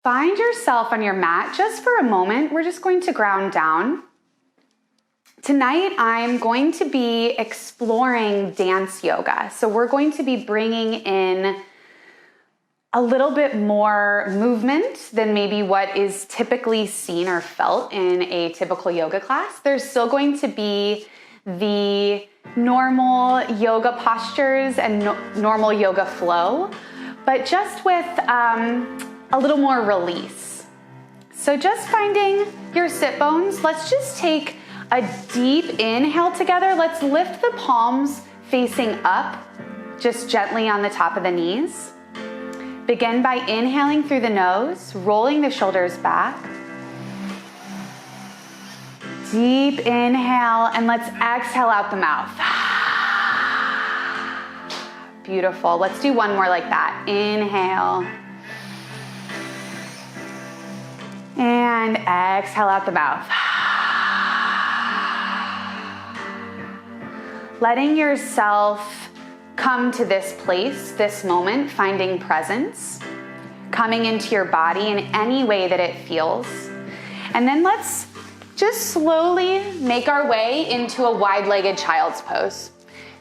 Find yourself on your mat just for a moment. We're just going to ground down. Tonight, I'm going to be exploring dance yoga. So we're going to be bringing in a little bit more movement than maybe what is typically seen or felt in a typical yoga class. There's still going to be the normal yoga postures and normal yoga flow, but just with a little more release. So just finding your sit bones. Let's just take a deep inhale together. Let's lift the palms facing up, just gently on the top of the knees. Begin by inhaling through the nose, rolling the shoulders back. Deep inhale, and let's exhale out the mouth. Beautiful. Let's do one more like that. Inhale. And exhale out the mouth. Letting yourself come to this place, this moment, finding presence, coming into your body in any way that it feels. And then let's just slowly make our way into a wide-legged child's pose.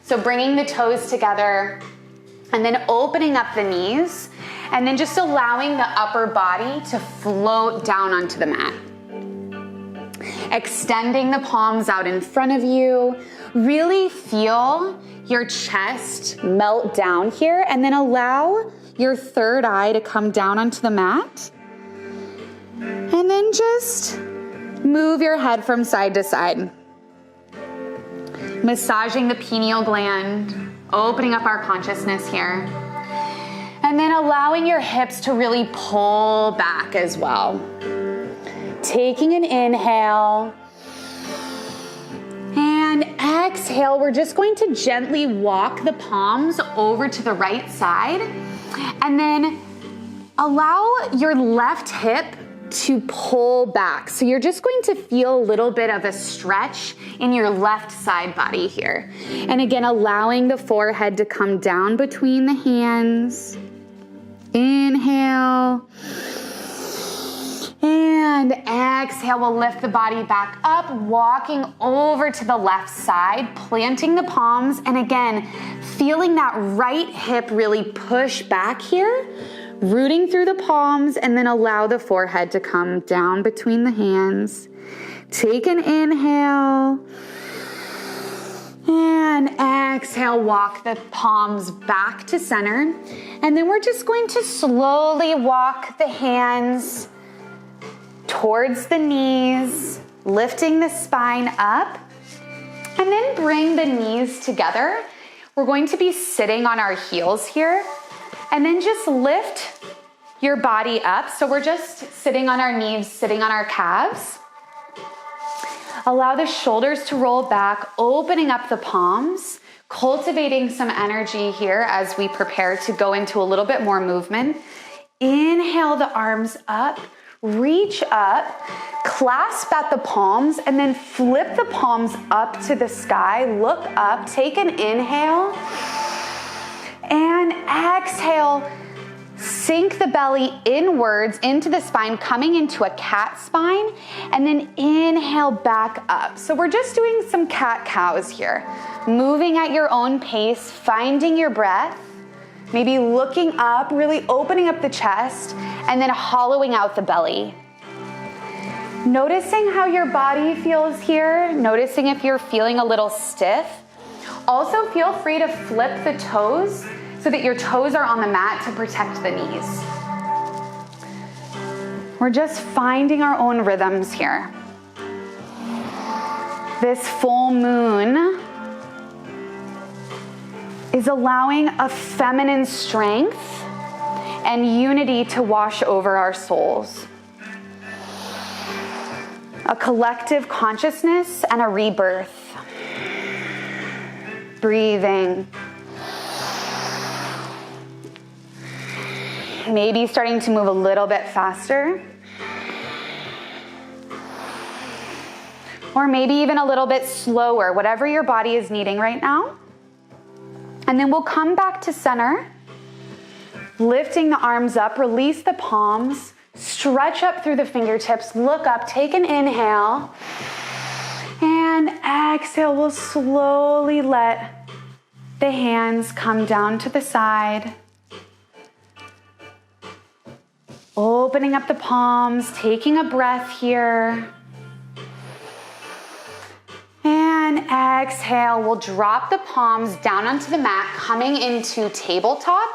So bringing the toes together and then opening up the knees and then just allowing the upper body to float down onto the mat. Extending the palms out in front of you. Really feel your chest melt down here and then allow your third eye to come down onto the mat. And then just move your head from side to side. Massaging the pineal gland, opening up our consciousness here. And then allowing your hips to really pull back as well. Taking an inhale. And exhale, we're just going to gently walk the palms over to the right side. And then allow your left hip to pull back. So you're just going to feel a little bit of a stretch in your left side body here. And again, allowing the forehead to come down between the hands. Inhale. And exhale, we'll lift the body back up, walking over to the left side, planting the palms, and again, feeling that right hip really push back here, rooting through the palms, and then allow the forehead to come down between the hands. Take an inhale, and exhale, walk the palms back to center, and then we're just going to slowly walk the hands towards the knees, lifting the spine up, and then bring the knees together. We're going to be sitting on our heels here, and then just lift your body up. So we're just sitting on our knees, sitting on our calves. Allow the shoulders to roll back, opening up the palms, cultivating some energy here as we prepare to go into a little bit more movement. Inhale the arms up. Reach up, clasp at the palms, and then flip the palms up to the sky. Look up, take an inhale, and exhale. Sink the belly inwards into the spine, coming into a cat spine, and then inhale back up. So we're just doing some cat-cows here. Moving at your own pace, finding your breath. Maybe looking up, really opening up the chest, and then hollowing out the belly. Noticing how your body feels here, noticing if you're feeling a little stiff. Also, feel free to flip the toes so that your toes are on the mat to protect the knees. We're just finding our own rhythms here. This full moon is allowing a feminine strength and unity to wash over our souls. A collective consciousness and a rebirth. Breathing. Maybe starting to move a little bit faster. Or maybe even a little bit slower, whatever your body is needing right now. And then we'll come back to center, lifting the arms up, release the palms, Stretch up through the fingertips, look up, take an inhale, and exhale. We'll slowly let the hands come down to the side. Opening up the palms, taking a breath here. And exhale, we'll drop the palms down onto the mat, coming into tabletop.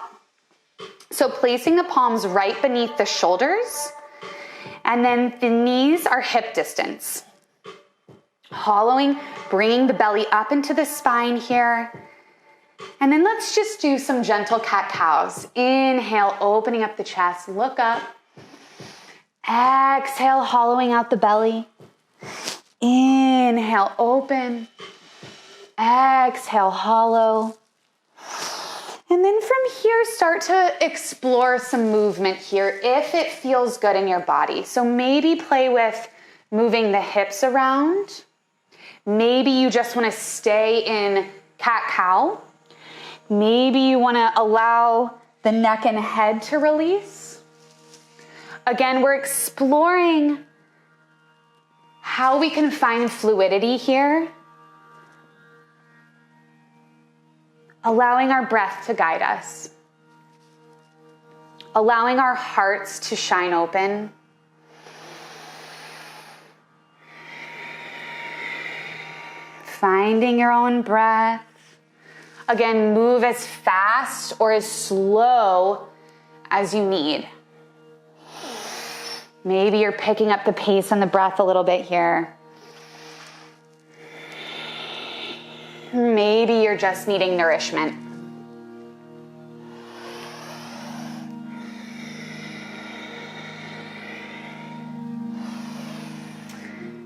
So placing the palms right beneath the shoulders, and then the knees are hip distance. Hollowing, bringing the belly up into the spine here. And then let's just do some gentle cat-cows. Inhale, opening up the chest, look up. Exhale, hollowing out the belly. Inhale, open. Exhale, hollow. And then from here, start to explore some movement here if it feels good in your body. So maybe play with moving the hips around. Maybe you just want to stay in cat-cow. Maybe you want to allow the neck and head to release. Again, we're exploring how we can find fluidity here. Allowing our breath to guide us. Allowing our hearts to shine open. Finding your own breath. Again, move as fast or as slow as you need. Maybe you're picking up the pace on the breath a little bit here. Maybe you're just needing nourishment.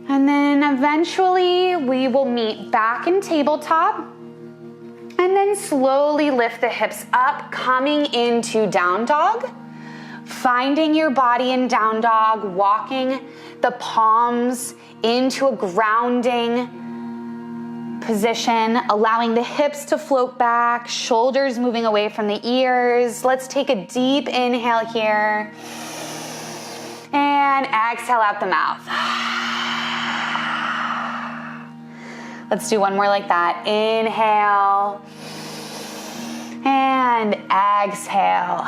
And then eventually we will meet back in tabletop. And then slowly lift the hips up, coming into down dog. Finding your body in down dog, walking the palms into a grounding position, allowing the hips to float back, shoulders moving away from the ears. Let's take a deep inhale here. And exhale out the mouth. Let's do one more like that. Inhale. And exhale.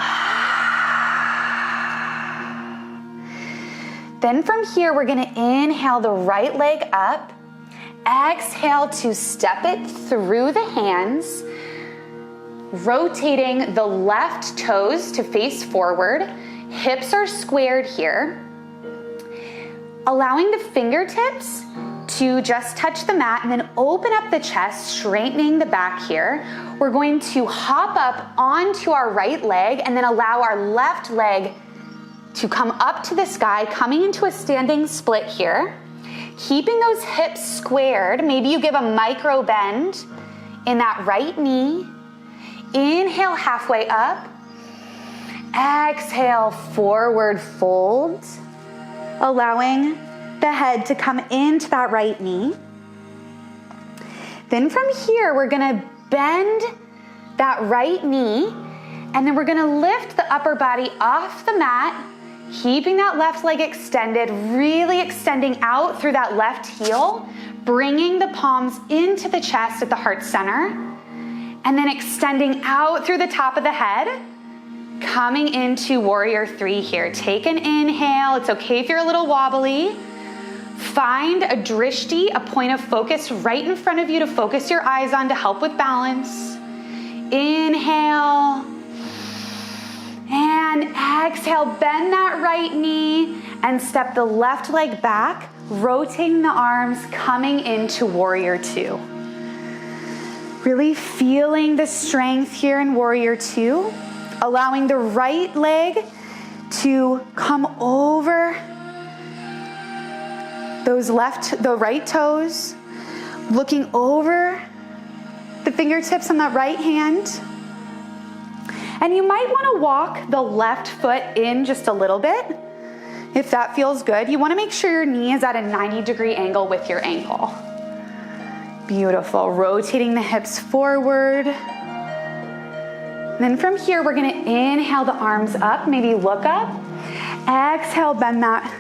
Then from here, we're gonna inhale the right leg up. Exhale to step it through the hands. Rotating the left toes to face forward. Hips are squared here. Allowing the fingertips to just touch the mat and then open up the chest, straightening the back here. We're going to hop up onto our right leg and then allow our left leg to come up to the sky, coming into a standing split here. Keeping those hips squared. Maybe you give a micro bend in that right knee. Inhale halfway up. Exhale, forward fold. Allowing the head to come into that right knee. Then from here, we're gonna bend that right knee, and then we're gonna lift the upper body off the mat, keeping that left leg extended, really extending out through that left heel, bringing the palms into the chest at the heart center, and then extending out through the top of the head, coming into warrior three here. Take an inhale. It's okay if you're a little wobbly. Find a drishti, a point of focus right in front of you to focus your eyes on to help with balance. Inhale. And exhale, bend that right knee and step the left leg back, rotating the arms, coming into warrior two. Really feeling the strength here in warrior two, allowing the right leg to come over the right toes, looking over the fingertips on that right hand. And you might want to walk the left foot in just a little bit, if that feels good. You want to make sure your knee is at a 90-degree angle with your ankle. Beautiful. Rotating the hips forward. And then from here, we're going to inhale the arms up, maybe look up. Exhale, bend that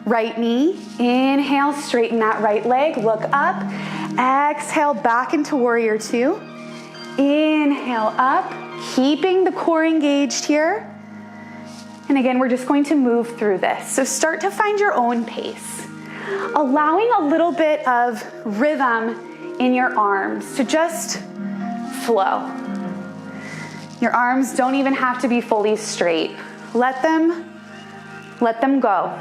right knee. Inhale, straighten that right leg. Look up. Exhale, back into warrior two. Inhale up, keeping the core engaged here. And again, we're just going to move through this. So start to find your own pace, allowing a little bit of rhythm in your arms to just flow. Your arms don't even have to be fully straight. Let them go.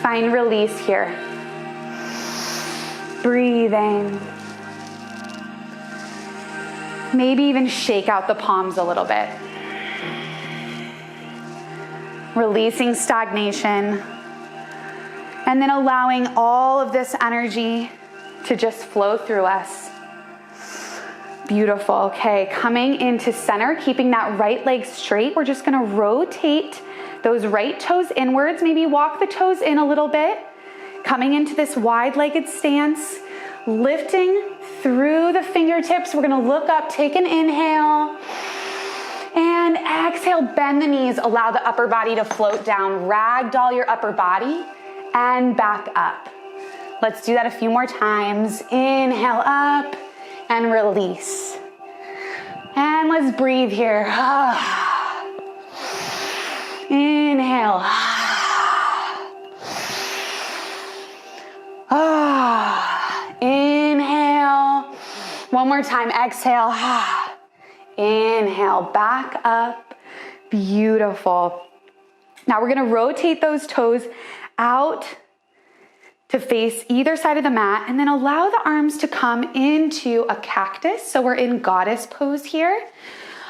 Find release here. Breathing. Maybe even shake out the palms a little bit. Releasing stagnation. And then allowing all of this energy to just flow through us. Beautiful. Okay, coming into center, keeping that right leg straight. We're just gonna rotate those right toes inwards. Maybe walk the toes in a little bit. Coming into this wide-legged stance. Lifting through the fingertips. We're gonna look up, take an inhale. And exhale, bend the knees. Allow the upper body to float down. Ragdoll your upper body and back up. Let's do that a few more times. Inhale up and release. And let's breathe here. Inhale. Inhale. One more time. Exhale. Inhale. Back up. Beautiful. Now we're going to rotate those toes out to face either side of the mat, and then allow the arms to come into a cactus. So we're in goddess pose here.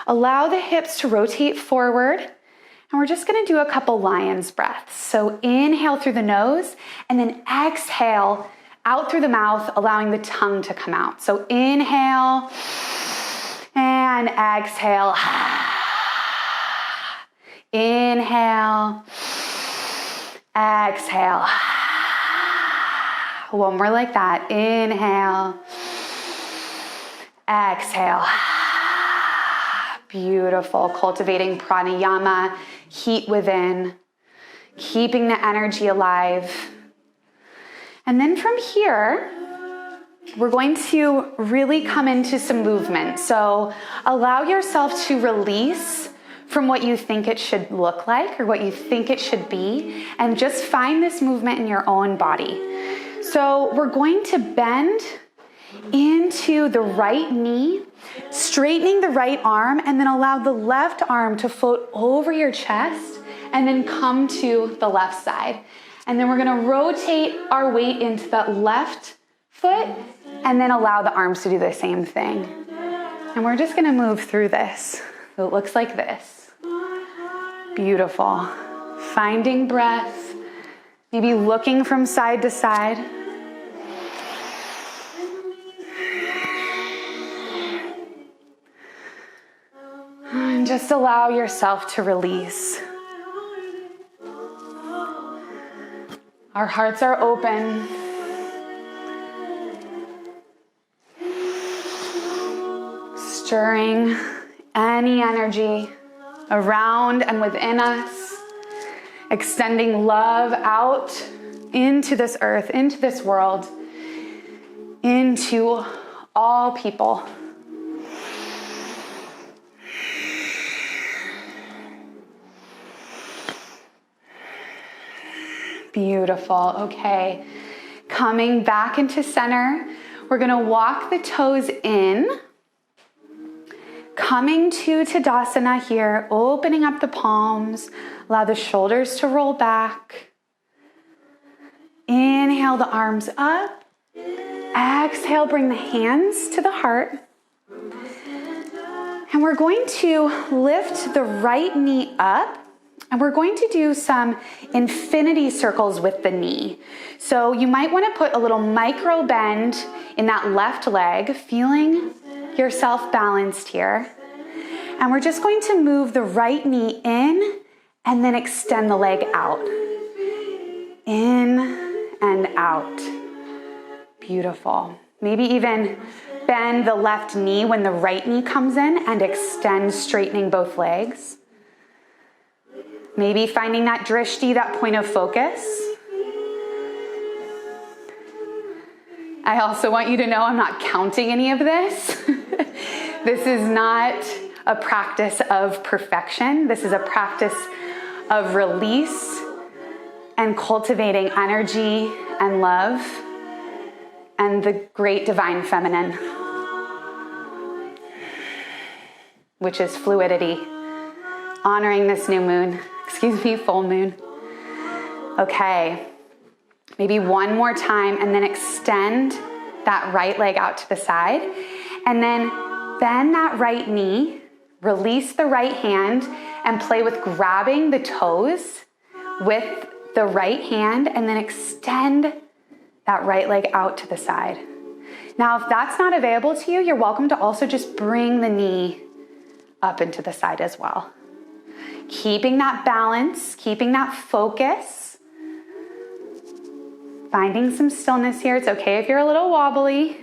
Allow the hips to rotate forward, and we're just gonna do a couple lion's breaths. So inhale through the nose, and then exhale out through the mouth, allowing the tongue to come out. So inhale, and exhale. Inhale, exhale. One more like that. Inhale. Exhale. Beautiful. Cultivating pranayama, heat within, keeping the energy alive. And then from here, we're going to really come into some movement. So allow yourself to release from what you think it should look like or what you think it should be, and just find this movement in your own body. So we're going to bend into the right knee, straightening the right arm, and then allow the left arm to float over your chest and then come to the left side. And then we're gonna rotate our weight into that left foot and then allow the arms to do the same thing. And we're just gonna move through this. So it looks like this. Beautiful. Finding breath, maybe looking from side to side. And just allow yourself to release. Our hearts are open. Stirring any energy around and within us. Extending love out into this earth, into this world, into all people. Beautiful. Okay. Coming back into center, we're going to walk the toes in. Coming to Tadasana here, opening up the palms. Allow the shoulders to roll back. Inhale the arms up. Exhale, bring the hands to the heart. And we're going to lift the right knee up. And we're going to do some infinity circles with the knee. So you might want to put a little micro bend in that left leg, feeling yourself balanced here. And we're just going to move the right knee in and then extend the leg out. In and out. Beautiful. Maybe even bend the left knee when the right knee comes in and extend, straightening both legs. Maybe finding that drishti, that point of focus. I also want you to know I'm not counting any of this. This is not a practice of perfection. This is a practice of release and cultivating energy and love and the great divine feminine, which is fluidity, honoring this new moon, full moon. Okay, maybe one more time, and then extend that right leg out to the side, and then bend that right knee, release the right hand, and play with grabbing the toes with the right hand, and then extend that right leg out to the side. Now, if that's not available to you, you're welcome to also just bring the knee up into the side as well. Keeping that balance, keeping that focus, finding some stillness here. It's okay if you're a little wobbly.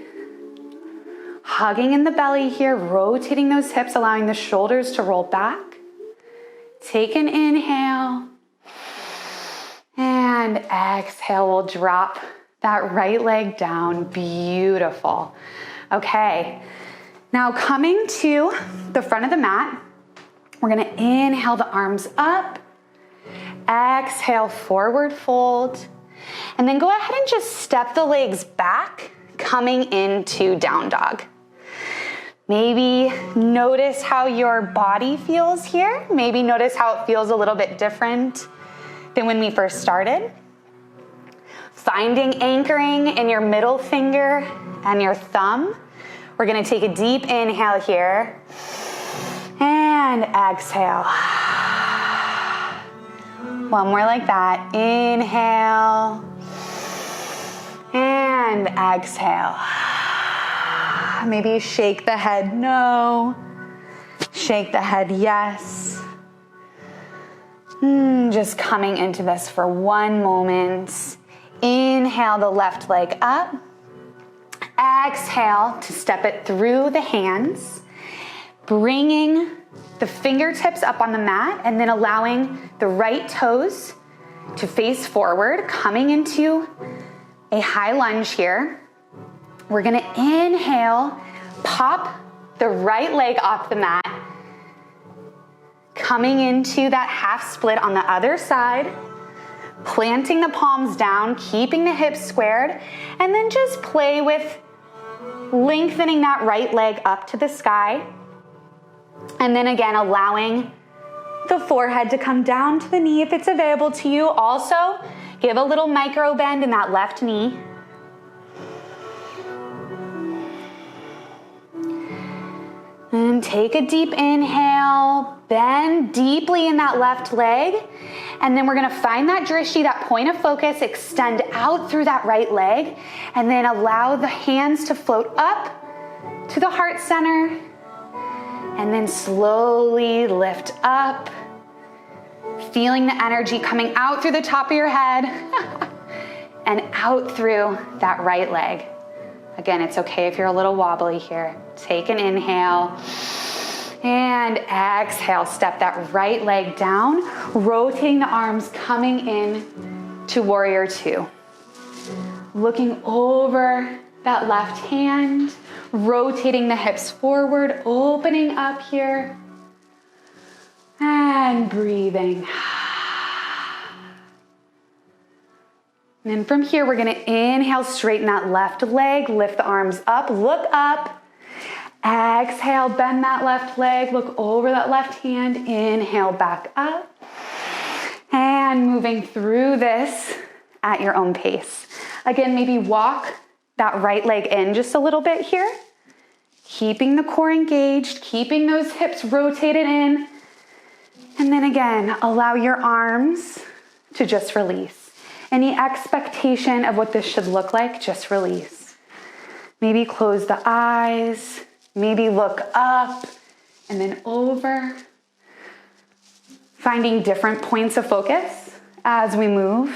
Hugging in the belly here, rotating those hips, allowing the shoulders to roll back. Take an inhale. And exhale, we'll drop that right leg down. Beautiful. Okay, now coming to the front of the mat, we're gonna inhale the arms up, exhale, forward fold, and then go ahead and just step the legs back, coming into down dog. Maybe notice how your body feels here. Maybe notice how it feels a little bit different than when we first started. Finding anchoring in your middle finger and your thumb. We're gonna take a deep inhale here and exhale. One more like that. Inhale and exhale. Maybe shake the head no. Shake the head yes. Just coming into this for one moment. Inhale the left leg up. Exhale to step it through the hands. Bringing the fingertips up on the mat and then allowing the right toes to face forward, coming into a high lunge here. We're gonna inhale, pop the right leg off the mat, coming into that half split on the other side, planting the palms down, keeping the hips squared, and then just play with lengthening that right leg up to the sky. And then again, allowing the forehead to come down to the knee if it's available to you. Also, give a little micro bend in that left knee. And take a deep inhale, bend deeply in that left leg. And then we're gonna find that drishti, that point of focus, extend out through that right leg, and then allow the hands to float up to the heart center, and then slowly lift up, feeling the energy coming out through the top of your head and out through that right leg. Again, it's okay if you're a little wobbly here. Take an inhale and exhale. Step that right leg down, rotating the arms, coming in to warrior two. Looking over that left hand, rotating the hips forward, opening up here, and breathing. And then from here, we're gonna inhale, straighten that left leg, lift the arms up, look up. Exhale, bend that left leg, look over that left hand, inhale back up. And moving through this at your own pace. Again, maybe walk that right leg in just a little bit here. Keeping the core engaged, keeping those hips rotated in. And then again, allow your arms to just release. Any expectation of what this should look like, just release. Maybe close the eyes, maybe look up and then over. Finding different points of focus as we move.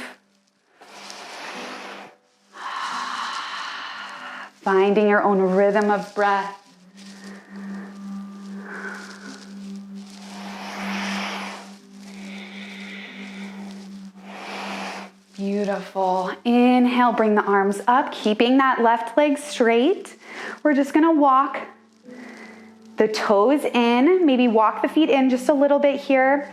Finding your own rhythm of breath. Beautiful. Inhale, bring the arms up, keeping that left leg straight. We're just gonna walk the toes in, maybe walk the feet in just a little bit here.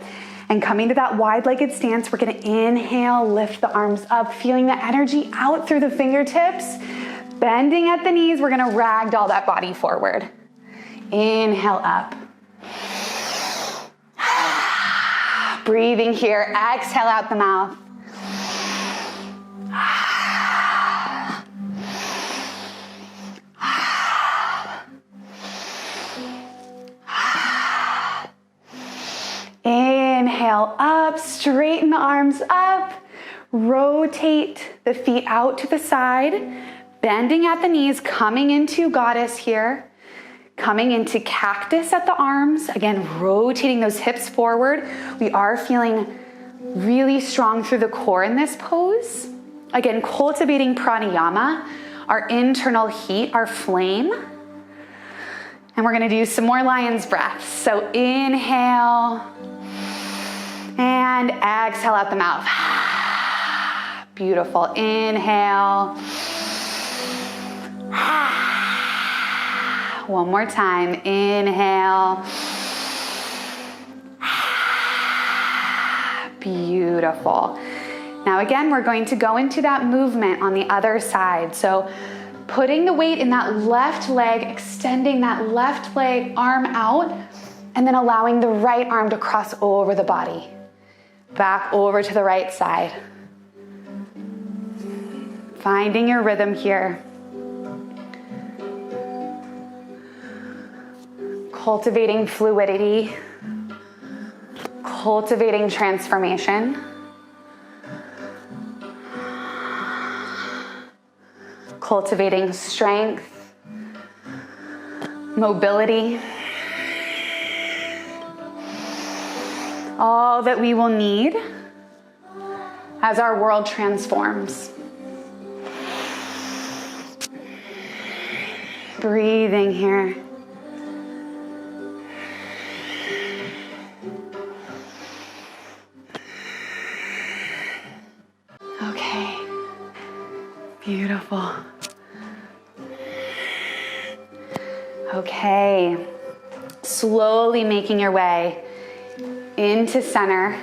And coming to that wide-legged stance, we're gonna inhale, lift the arms up, feeling the energy out through the fingertips. Bending at the knees, we're gonna ragdoll that body forward. Inhale up. Breathing here, exhale out the mouth. Inhale up, straighten the arms up, rotate the feet out to the side, bending at the knees, coming into goddess here, coming into cactus at the arms, again, rotating those hips forward. We are feeling really strong through the core in this pose. Again, cultivating pranayama, our internal heat, our flame. And we're gonna do some more lion's breaths. So inhale, and exhale out the mouth. Beautiful. Inhale. One more time. Inhale. Beautiful. Now again, we're going to go into that movement on the other side. So putting the weight in that left leg, extending that left leg arm out, and then allowing the right arm to cross over the body. Back over to the right side. Finding your rhythm here. Cultivating fluidity. Cultivating transformation. Cultivating strength. Mobility. All that we will need as our world transforms. Breathing here. Okay, beautiful. Okay, slowly making your way into center,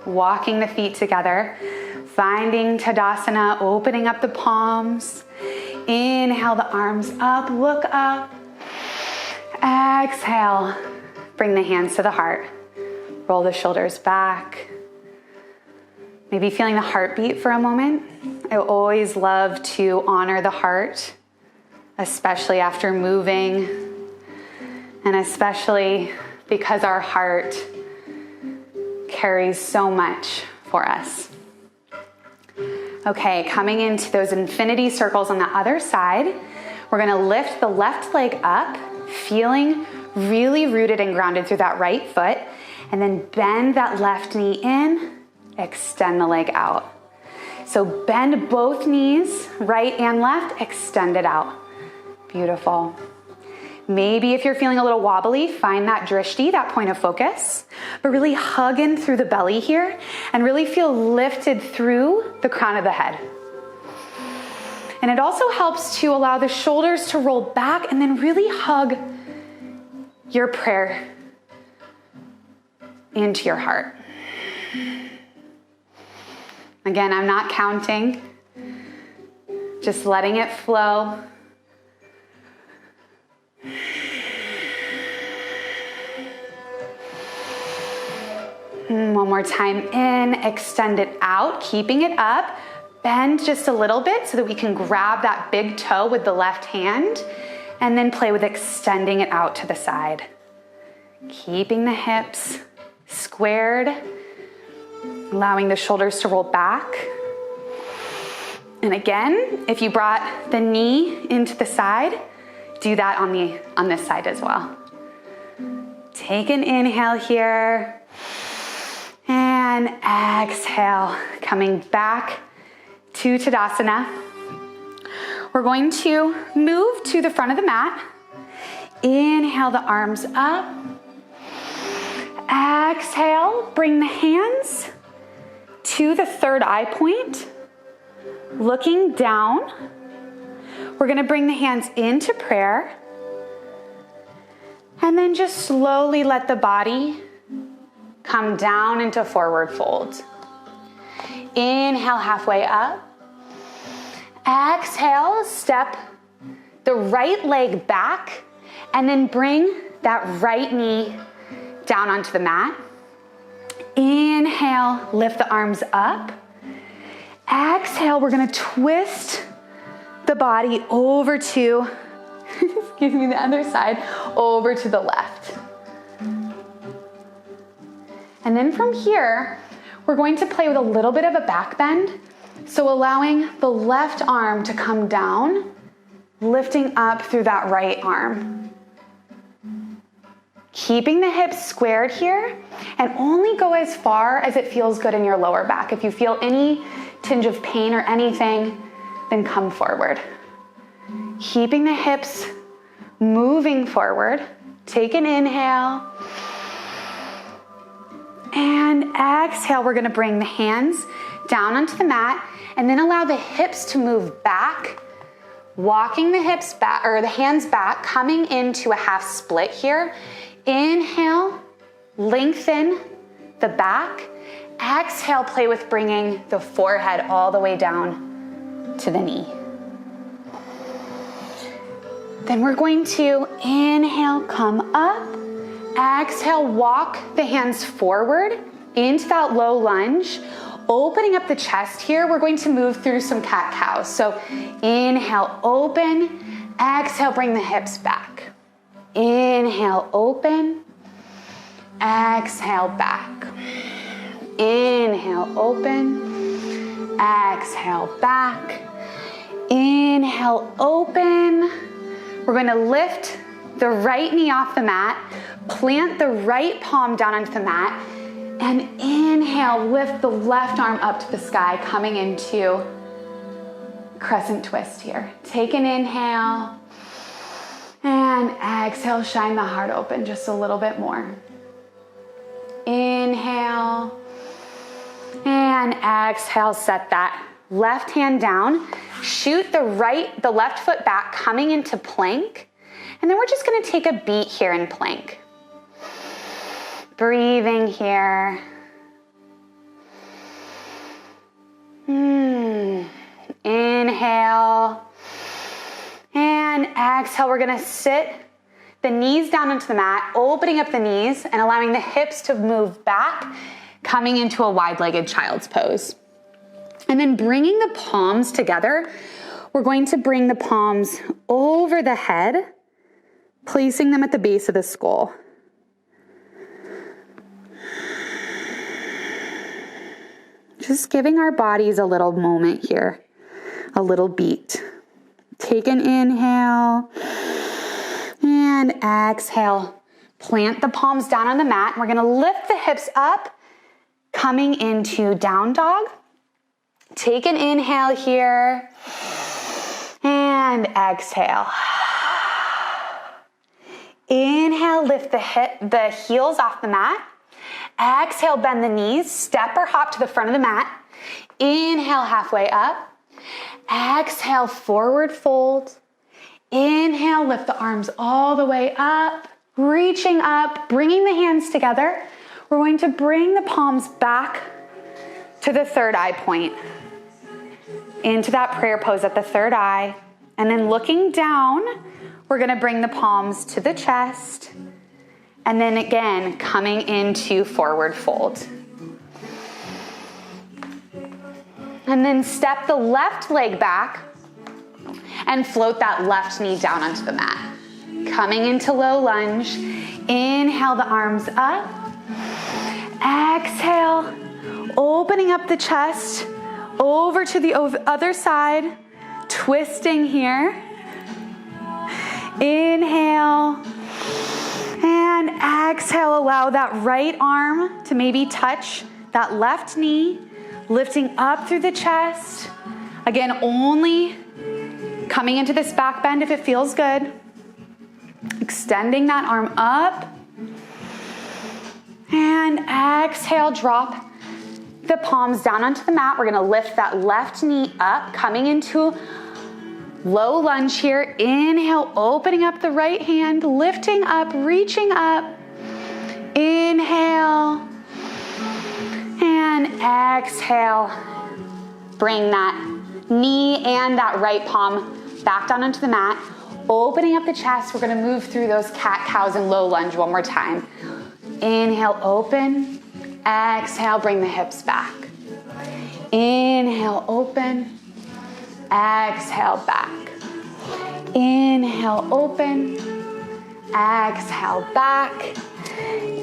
walking the feet together, finding Tadasana, opening up the palms. Inhale the arms up, look up. Exhale, bring the hands to the heart. Roll the shoulders back. Maybe feeling the heartbeat for a moment. I always love to honor the heart, especially after moving, and especially because our heart carries so much for us. Okay, coming into those infinity circles on the other side, we're gonna lift the left leg up, feeling really rooted and grounded through that right foot, and then bend that left knee in, extend the leg out. So bend both knees, right and left, extend it out. Beautiful. Maybe if you're feeling a little wobbly, find that drishti, that point of focus, but really hug in through the belly here and really feel lifted through the crown of the head. And it also helps to allow the shoulders to roll back and then really hug your prayer into your heart. Again, I'm not counting, just letting it flow. One more time in, extend it out, keeping it up. Bend just a little bit so that we can grab that big toe with the left hand and then play with extending it out to the side. Keeping the hips squared, allowing the shoulders to roll back. And again, if you brought the knee into the side, do that on this side as well. Take an inhale here and exhale, coming back to Tadasana. We're going to move to the front of the mat. Inhale the arms up. Exhale, bring the hands to the third eye point. Looking down, we're gonna bring the hands into prayer, and then just slowly let the body come down into forward fold. Inhale, halfway up. Exhale, step the right leg back, and then bring that right knee down onto the mat. Inhale, lift the arms up. Exhale, we're gonna twist the body over to, excuse me, the other side, over to the left. And then from here, we're going to play with a little bit of a back bend. So allowing the left arm to come down, lifting up through that right arm. Keeping the hips squared here, and only go as far as it feels good in your lower back. If you feel any tinge of pain or anything, then come forward. Keeping the hips moving forward. Take an inhale. And exhale, we're gonna bring the hands down onto the mat, and then allow the hips to move back, walking the hips back, or the hands back, coming into a half split here. Inhale, lengthen the back. Exhale, play with bringing the forehead all the way down to the knee. Then we're going to inhale, come up. Exhale, walk the hands forward into that low lunge. Opening up the chest here, we're going to move through some cat-cows. So inhale, open. Exhale, bring the hips back. Inhale, open. Exhale, back. Inhale, open. Exhale, back. Inhale, open. We're going to lift the right knee off the mat, plant the right palm down onto the mat, and inhale, lift the left arm up to the sky, coming into crescent twist here. Take an inhale, and exhale, shine the heart open just a little bit more. Inhale, and exhale, set that left hand down, shoot the left foot back, coming into plank, and then we're just gonna take a beat here in plank. Breathing here. Inhale, and exhale, we're gonna sit the knees down into the mat, opening up the knees and allowing the hips to move back, coming into a wide-legged child's pose. And then bringing the palms together, we're going to bring the palms over the head, placing them at the base of the skull. Just giving our bodies a little moment here, a little beat. Take an inhale and exhale. Plant the palms down on the mat. We're gonna lift the hips up, coming into down dog. Take an inhale here and exhale. Inhale, lift the heels off the mat. Exhale, bend the knees, step or hop to the front of the mat. Inhale, halfway up. Exhale, forward fold. Inhale, lift the arms all the way up, reaching up, bringing the hands together. We're going to bring the palms back to the third eye point, into that prayer pose at the third eye. And then looking down, we're gonna bring the palms to the chest. And then again, coming into forward fold. And then step the left leg back and float that left knee down onto the mat. Coming into low lunge. Inhale the arms up. Exhale, opening up the chest over to the other side, twisting here. Inhale. And exhale, allow that right arm to maybe touch that left knee, lifting up through the chest. Again, only coming into this back bend if it feels good. Extending that arm up. And exhale, drop the palms down onto the mat. We're gonna lift that left knee up, coming into low lunge here. Inhale, opening up the right hand, lifting up, reaching up. Inhale and exhale. Bring that knee and that right palm back down onto the mat. Opening up the chest, we're gonna move through those cat-cows and low lunge one more time. Inhale, open. Exhale, bring the hips back. Inhale, open. Exhale, back. Inhale, open. Exhale, back.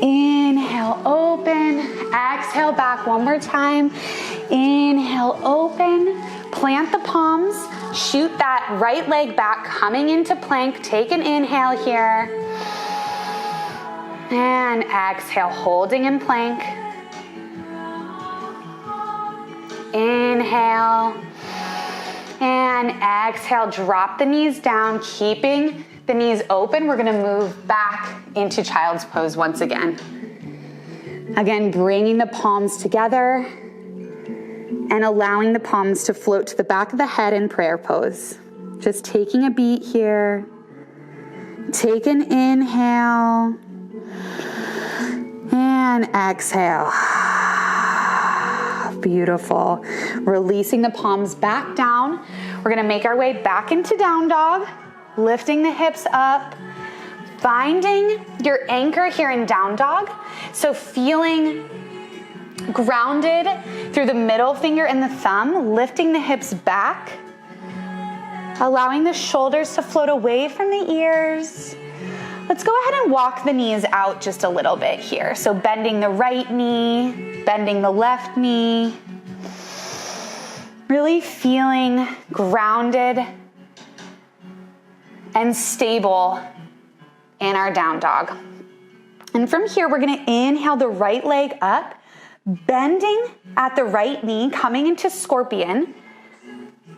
Inhale, open. Exhale, back one more time. Inhale, open. Plant the palms. Shoot that right leg back, coming into plank. Take an inhale here. And exhale, holding in plank. Inhale. And exhale, drop the knees down, keeping the knees open. We're gonna move back into child's pose once again. Again, bringing the palms together and allowing the palms to float to the back of the head in prayer pose. Just taking a beat here. Take an inhale and exhale. Beautiful. Releasing the palms back down. We're gonna make our way back into down dog, lifting the hips up, finding your anchor here in down dog. So feeling grounded through the middle finger and the thumb, lifting the hips back, allowing the shoulders to float away from the ears. Let's go ahead and walk the knees out just a little bit here. So bending the right knee, bending the left knee, really feeling grounded and stable in our down dog. And from here, we're gonna inhale the right leg up, bending at the right knee, coming into scorpion.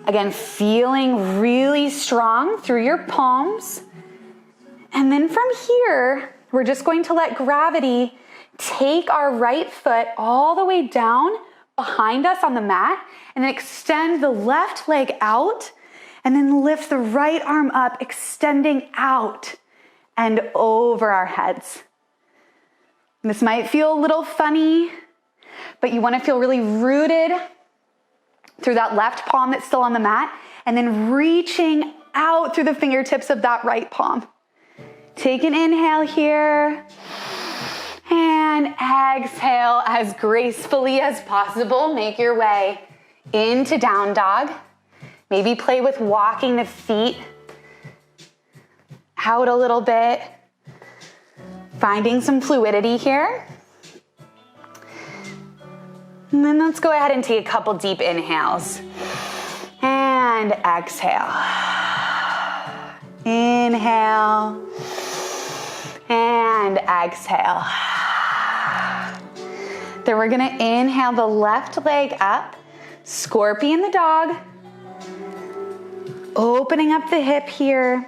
Again, feeling really strong through your palms. And then from here, we're just going to let gravity take our right foot all the way down behind us on the mat, and then extend the left leg out, and then lift the right arm up, extending out and over our heads. This might feel a little funny, but you want to feel really rooted through that left palm that's still on the mat, and then reaching out through the fingertips of that right palm. Take an inhale here, and exhale as gracefully as possible. Make your way into down dog. Maybe play with walking the feet out a little bit, finding some fluidity here. And then let's go ahead and take a couple deep inhales. And exhale. Inhale. And exhale. Then we're gonna inhale the left leg up, scorpion the dog, opening up the hip here.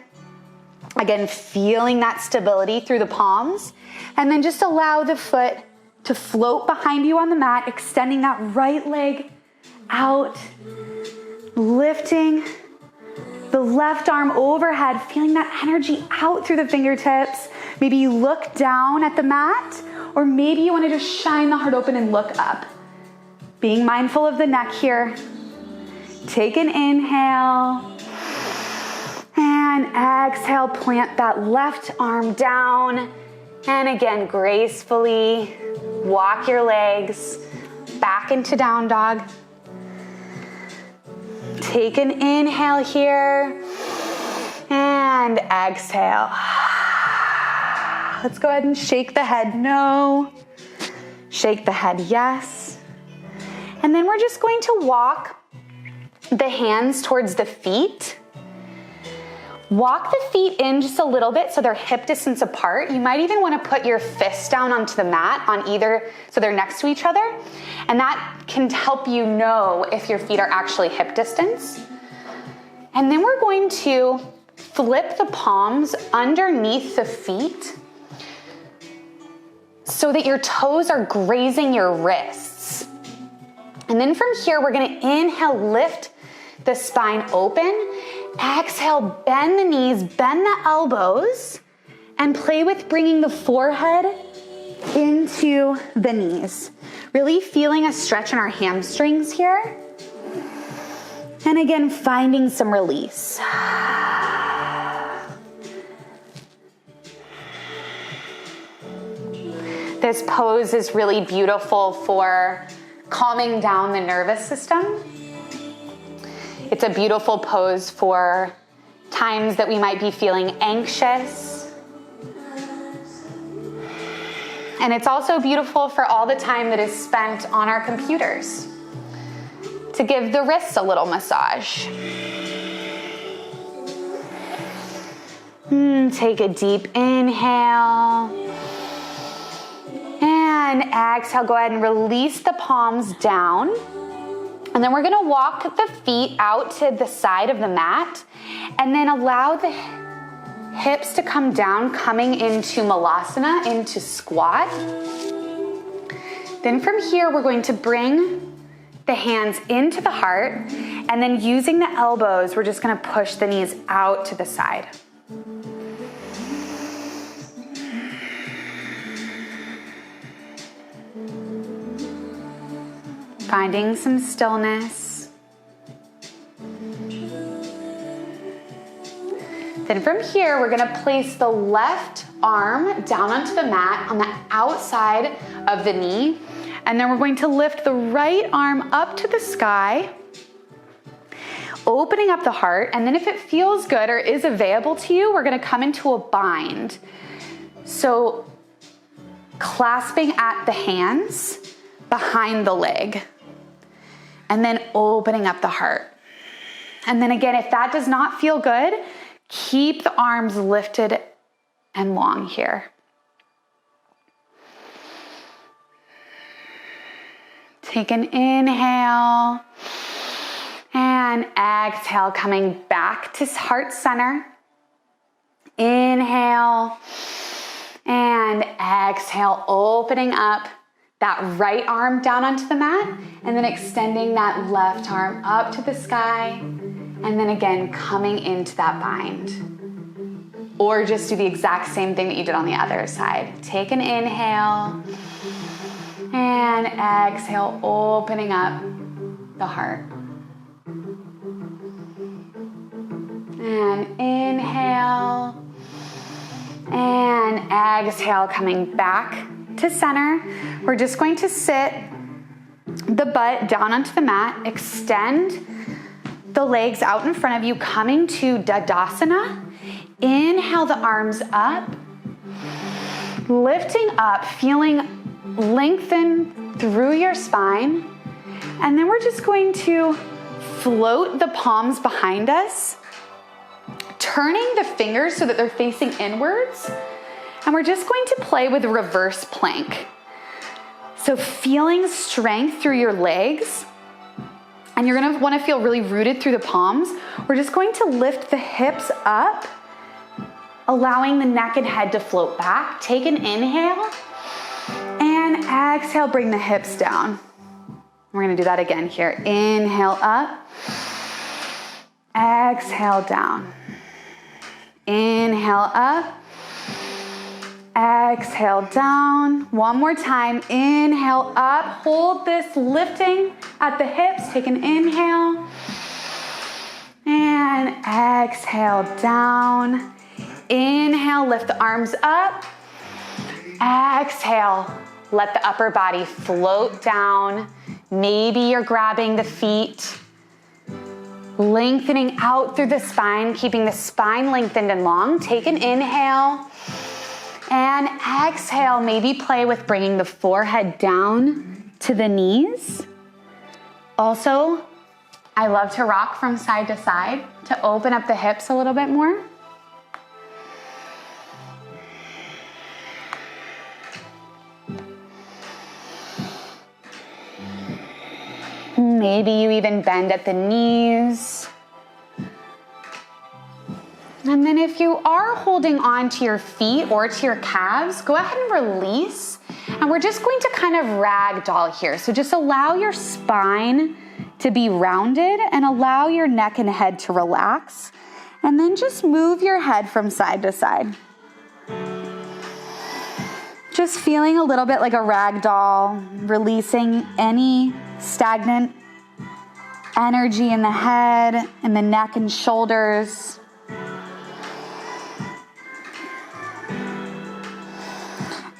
Again, feeling that stability through the palms, and then just allow the foot to float behind you on the mat, extending that right leg out, lifting the left arm overhead, feeling that energy out through the fingertips. Maybe you look down at the mat, or maybe you want to just shine the heart open and look up. Being mindful of the neck here. Take an inhale. And exhale, plant that left arm down. And again, gracefully walk your legs back into down dog. Take an inhale here. And exhale. Let's go ahead and shake the head no. Shake the head yes. And then we're just going to walk the hands towards the feet. Walk the feet in just a little bit so they're hip distance apart. You might even want to put your fists down onto the mat on either, so they're next to each other. And that can help you know if your feet are actually hip distance. And then we're going to flip the palms underneath the feet so that your toes are grazing your wrists. And then from here, we're gonna inhale, lift the spine open. Exhale, bend the knees, bend the elbows, and play with bringing the forehead into the knees. Really feeling a stretch in our hamstrings here. And again, finding some release. This pose is really beautiful for calming down the nervous system. It's a beautiful pose for times that we might be feeling anxious. And it's also beautiful for all the time that is spent on our computers, to give the wrists a little massage. Take a deep inhale. And exhale, go ahead and release the palms down. And then we're gonna walk the feet out to the side of the mat and then allow the hips to come down, coming into Malasana, into squat. Then from here, we're going to bring the hands into the heart, and then using the elbows, we're just gonna push the knees out to the side. Finding some stillness. Then from here, we're gonna place the left arm down onto the mat on the outside of the knee. And then we're going to lift the right arm up to the sky, opening up the heart. And then if it feels good or is available to you, we're gonna come into a bind. So clasping at the hands behind the leg. And then opening up the heart. And then again, if that does not feel good, keep the arms lifted and long here. Take an inhale and exhale, coming back to heart center. Inhale and exhale, opening up that right arm down onto the mat, and then extending that left arm up to the sky, and then again, coming into that bind. Or just do the exact same thing that you did on the other side. Take an inhale, and exhale, opening up the heart. And inhale, and exhale, coming back to center. We're just going to sit the butt down onto the mat, extend the legs out in front of you, coming to Dadasana. Inhale the arms up, lifting up, feeling lengthen through your spine. And then we're just going to float the palms behind us, turning the fingers so that they're facing inwards. And we're just going to play with reverse plank. So feeling strength through your legs, and you're gonna wanna feel really rooted through the palms. We're just going to lift the hips up, allowing the neck and head to float back. Take an inhale, and exhale, bring the hips down. We're gonna do that again here. Inhale up, exhale down. Inhale up, exhale down. One more time. Inhale up. Hold this lifting at the hips. Take an inhale. And exhale down. Inhale, lift the arms up. Exhale, let the upper body float down. Maybe you're grabbing the feet, lengthening out through the spine, keeping the spine lengthened and long. Take an inhale. And exhale, maybe play with bringing the forehead down to the knees. Also, I love to rock from side to side to open up the hips a little bit more. Maybe you even bend at the knees. And then if you are holding on to your feet or to your calves, go ahead and release And we're just going to kind of ragdoll here. So just allow your spine to be rounded and allow your neck and head to relax. And then just move your head from side to side. Just feeling a little bit like a ragdoll, releasing any stagnant energy in the head and the neck and shoulders.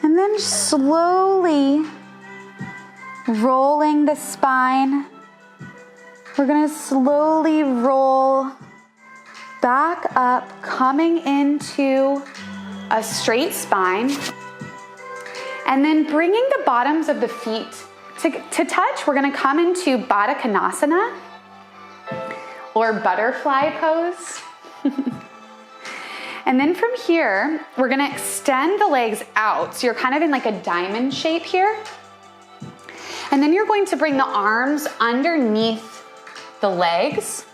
And then slowly rolling the spine. We're going to slowly roll back up, coming into a straight spine. And then bringing the bottoms of the feet to touch. We're going to come into Baddha Konasana, or butterfly pose. And then from here, we're gonna extend the legs out. So you're kind of in like a diamond shape here. And then you're going to bring the arms underneath the legs.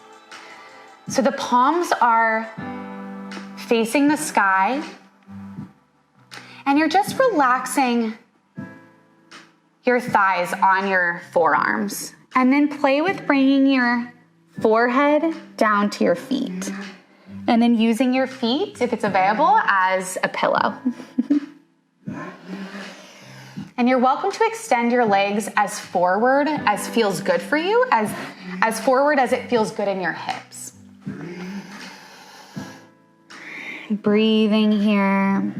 So the palms are facing the sky. And you're just relaxing your thighs on your forearms. And then play with bringing your forehead down to your feet. And then using your feet, if it's available, as a pillow. And you're welcome to extend your legs as forward as feels good for you, as forward as it feels good in your hips. Breathing here.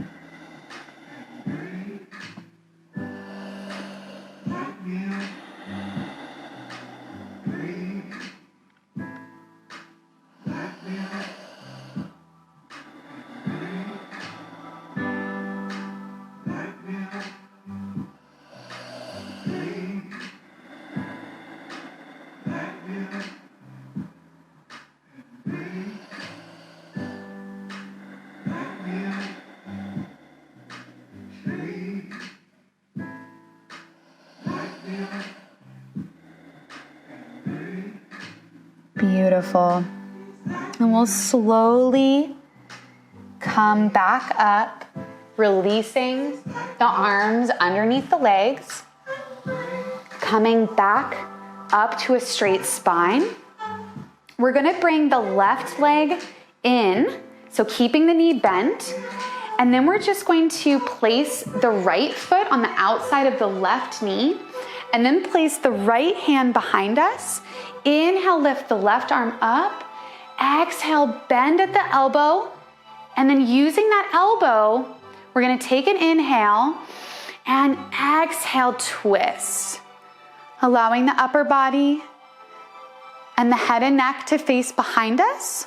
Beautiful. And we'll slowly come back up, releasing the arms underneath the legs, coming back up to a straight spine. We're going to bring the left leg in, so keeping the knee bent, and then we're just going to place the right foot on the outside of the left knee, and then place the right hand behind us. Inhale, lift the left arm up. Exhale, bend at the elbow. And then using that elbow, we're gonna take an inhale and exhale, twist. Allowing the upper body and the head and neck to face behind us.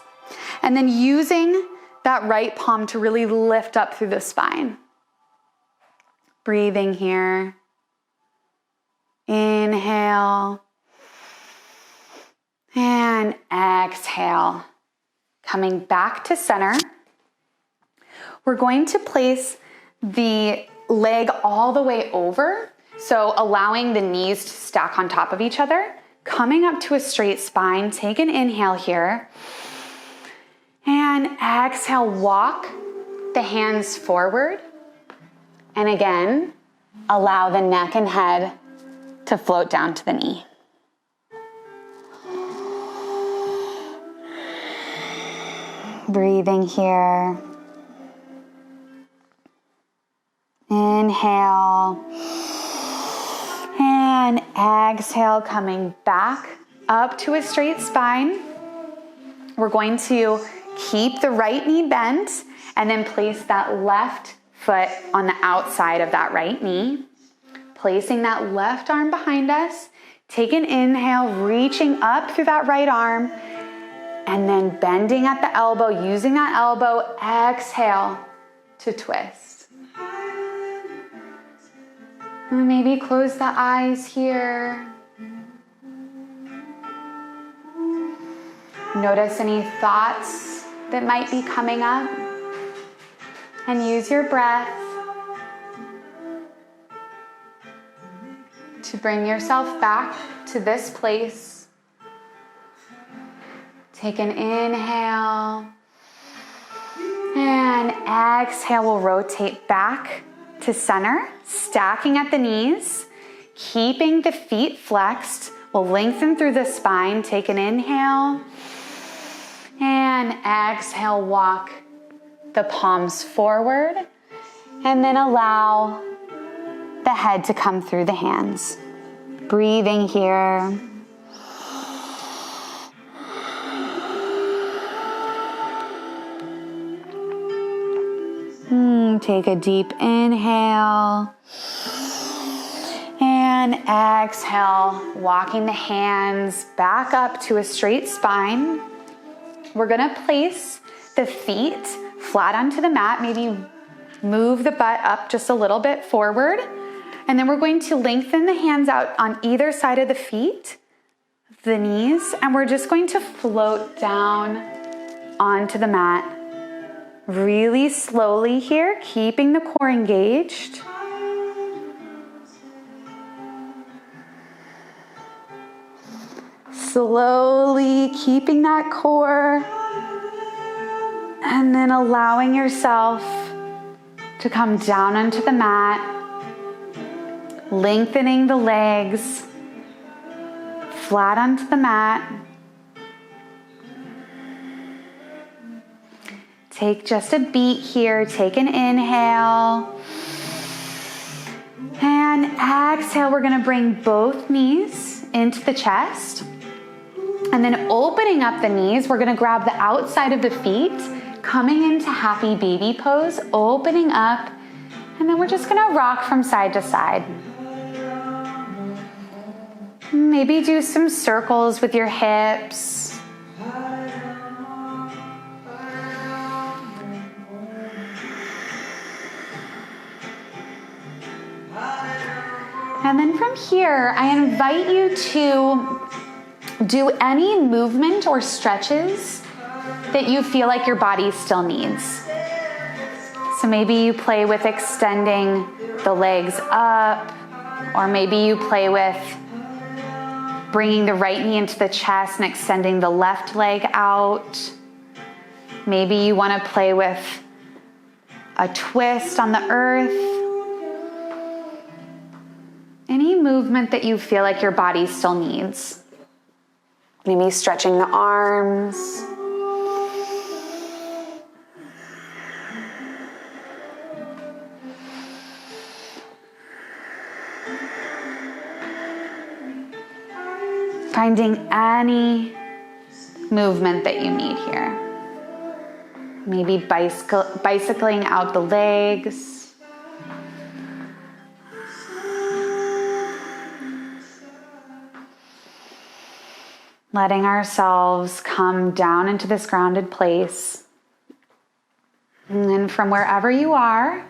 And then using that right palm to really lift up through the spine. Breathing here. Inhale. And exhale, coming back to center. We're going to place the leg all the way over, so allowing the knees to stack on top of each other, coming up to a straight spine. Take an inhale here. And exhale, walk the hands forward. And again, allow the neck and head to float down to the knee. Breathing here. Inhale. And exhale, coming back up to a straight spine. We're going to keep the right knee bent and then place that left foot on the outside of that right knee. Placing that left arm behind us. Take an inhale, reaching up through that right arm. And then bending at the elbow, using that elbow, exhale to twist. And maybe close the eyes here. Notice any thoughts that might be coming up. And use your breath to bring yourself back to this place. Take an inhale, and exhale. We'll rotate back to center, stacking at the knees, keeping the feet flexed. We'll lengthen through the spine. Take an inhale and exhale, walk the palms forward, and then allow the head to come through the hands. Breathing here. Take a deep inhale and exhale, walking the hands back up to a straight spine. We're gonna place the feet flat onto the mat, maybe move the butt up just a little bit forward. And then we're going to lengthen the hands out on either side of the feet, the knees, and we're just going to float down onto the mat. Really slowly here, keeping the core engaged. Slowly keeping that core, and then allowing yourself to come down onto the mat. Lengthening the legs, flat onto the mat. Take just a beat here. Take an inhale. And exhale, we're gonna bring both knees into the chest. And then opening up the knees, we're gonna grab the outside of the feet, coming into happy baby pose, opening up, and then we're just gonna rock from side to side. Maybe do some circles with your hips. And then from here, I invite you to do any movement or stretches that you feel like your body still needs. So maybe you play with extending the legs up, or maybe you play with bringing the right knee into the chest and extending the left leg out. Maybe you want to play with a twist on the earth. Any movement that you feel like your body still needs. Maybe stretching the arms. Finding any movement that you need here. Maybe bicycling out the legs. Letting ourselves come down into this grounded place. And then from wherever you are,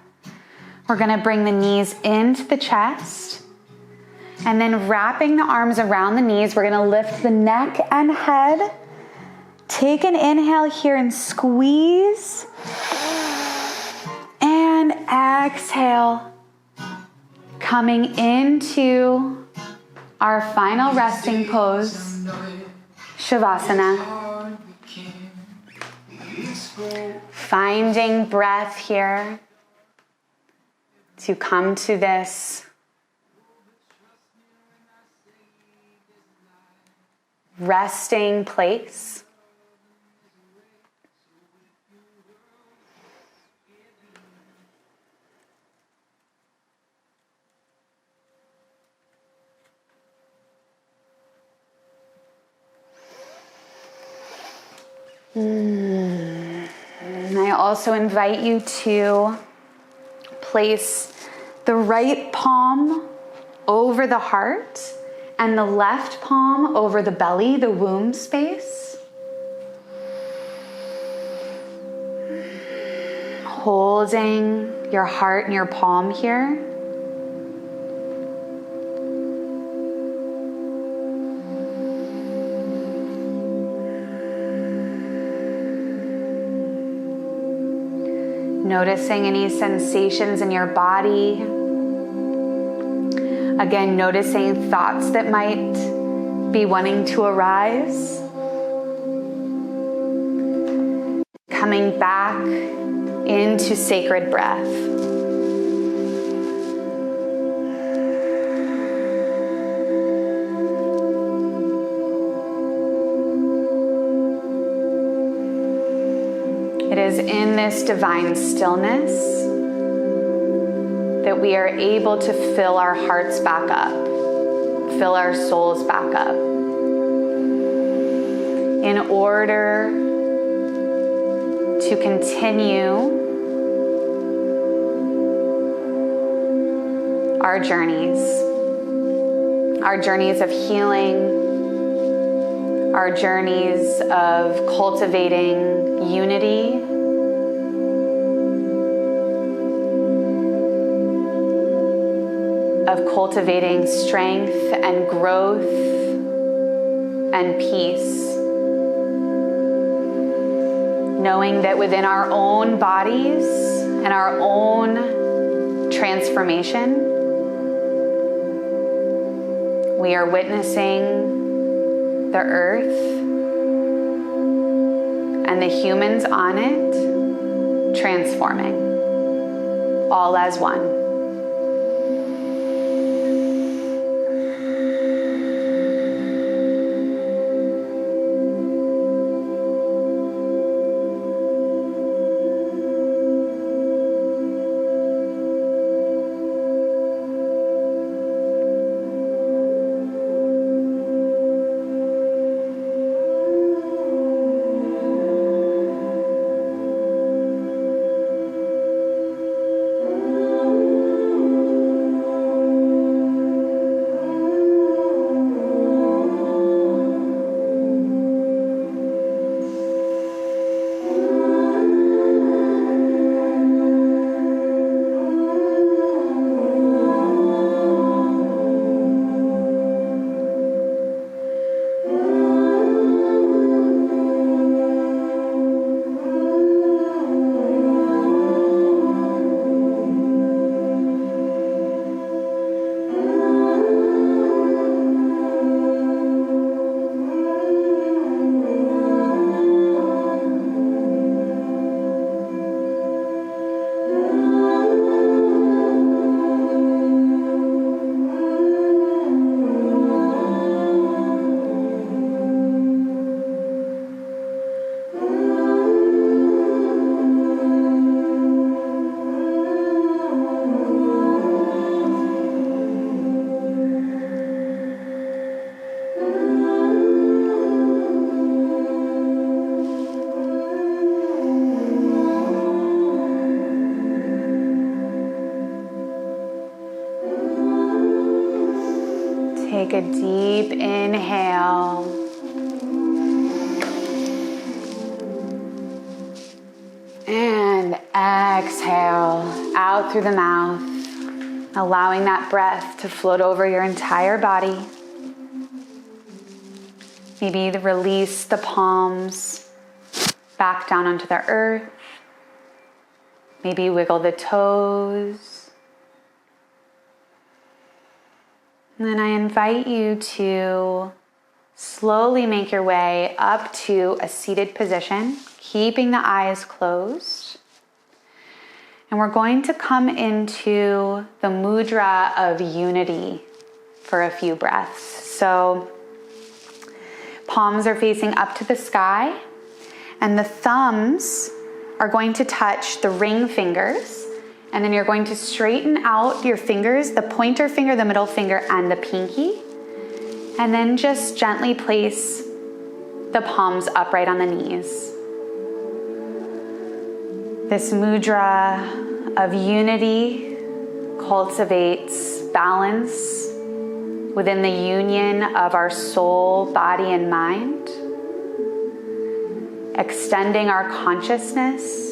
we're gonna bring the knees into the chest. And then wrapping the arms around the knees, we're gonna lift the neck and head. Take an inhale here and squeeze. And exhale, coming into our final resting pose, Shavasana. Finding breath here to come to this resting place. I also invite you to place the right palm over the heart and the left palm over the belly, the womb space. Holding your heart and your palm here. Noticing any sensations in your body. Again, noticing thoughts that might be wanting to arise. Coming back into sacred breath. is in this divine stillness that we are able to fill our hearts back up, fill our souls back up, in order to continue our journeys of healing, our journeys of cultivating unity, of cultivating strength and growth and peace. Knowing that within our own bodies and our own transformation, we are witnessing the earth and the humans on it transforming, all as one. Take a deep inhale. And exhale out through the mouth, allowing that breath to float over your entire body. Maybe release the palms back down onto the earth. Maybe wiggle the toes. And then I invite you to slowly make your way up to a seated position, keeping the eyes closed. And we're going to come into the mudra of unity for a few breaths. So palms are facing up to the sky, and the thumbs are going to touch the ring fingers. And then you're going to straighten out your fingers, the pointer finger, the middle finger, and the pinky. And then just gently place the palms upright on the knees. This mudra of unity cultivates balance within the union of our soul, body, and mind, extending our consciousness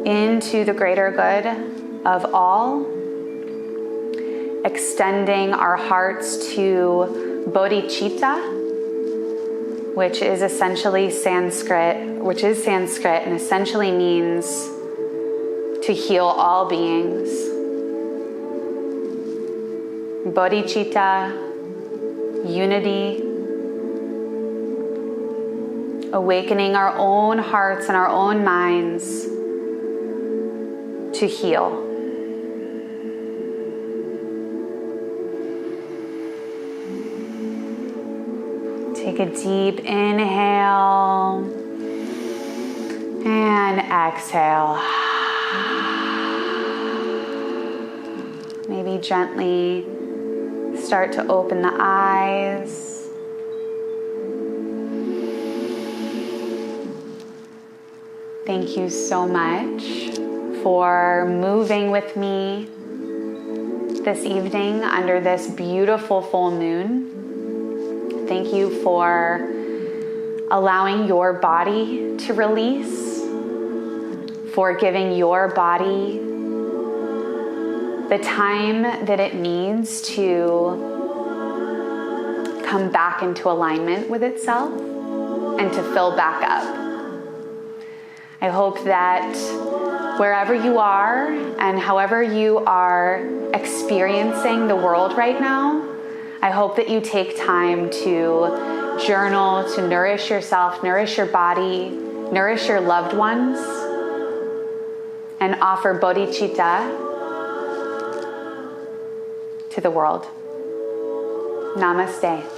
into the greater good of all, extending our hearts to bodhicitta, which is Sanskrit and essentially means to heal all beings. Bodhicitta, unity, awakening our own hearts and our own minds to heal. Take a deep inhale. And exhale. Maybe gently start to open the eyes. Thank you so much for moving with me this evening under this beautiful full moon. Thank you for allowing your body to release, for giving your body the time that it needs to come back into alignment with itself and to fill back up. I hope that wherever you are and however you are experiencing the world right now, I hope that you take time to journal, to nourish yourself, nourish your body, nourish your loved ones, and offer bodhicitta to the world. Namaste.